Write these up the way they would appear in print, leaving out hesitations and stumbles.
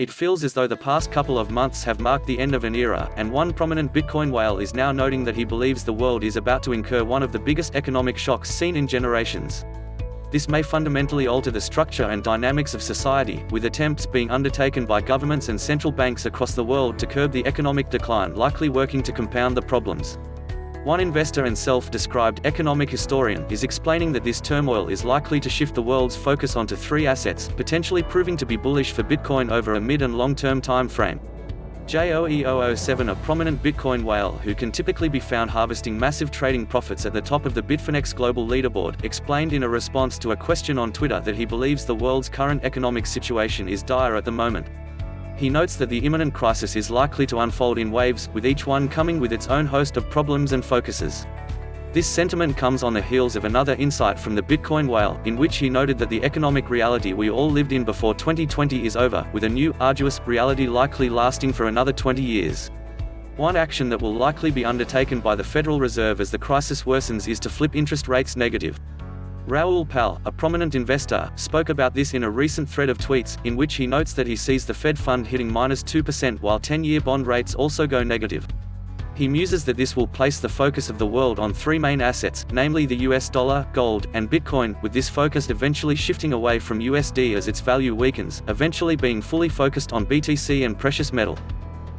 It feels as though the past couple of months have marked the end of an era, and one prominent Bitcoin whale is now noting that he believes the world is about to incur one of the biggest economic shocks seen in generations. This may fundamentally alter the structure and dynamics of society, with attempts being undertaken by governments and central banks across the world to curb the economic decline likely working to compound the problems. One investor and self-described economic historian is explaining that this turmoil is likely to shift the world's focus onto three assets, potentially proving to be bullish for Bitcoin over a mid- and long-term time frame. JOE007, a prominent Bitcoin whale who can typically be found harvesting massive trading profits at the top of the Bitfinex global leaderboard, explained in a response to a question on Twitter that he believes the world's current economic situation is dire at the moment. He notes that the imminent crisis is likely to unfold in waves, with each one coming with its own host of problems and focuses. This sentiment comes on the heels of another insight from the Bitcoin whale, in which he noted that the economic reality we all lived in before 2020 is over, with a new, arduous reality likely lasting for another 20 years. One action that will likely be undertaken by the Federal Reserve as the crisis worsens is to flip interest rates negative. Raoul Pal, a prominent investor, spoke about this in a recent thread of tweets, in which he notes that he sees the Fed fund hitting -2% while 10-year bond rates also go negative. He muses that this will place the focus of the world on three main assets, namely the US dollar, gold, and Bitcoin, with this focus eventually shifting away from USD as its value weakens, eventually being fully focused on BTC and precious metal.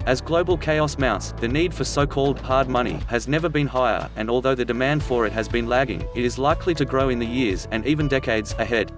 As global chaos mounts, the need for so-called hard money has never been higher, and although the demand for it has been lagging, it is likely to grow in the years, and even decades, ahead.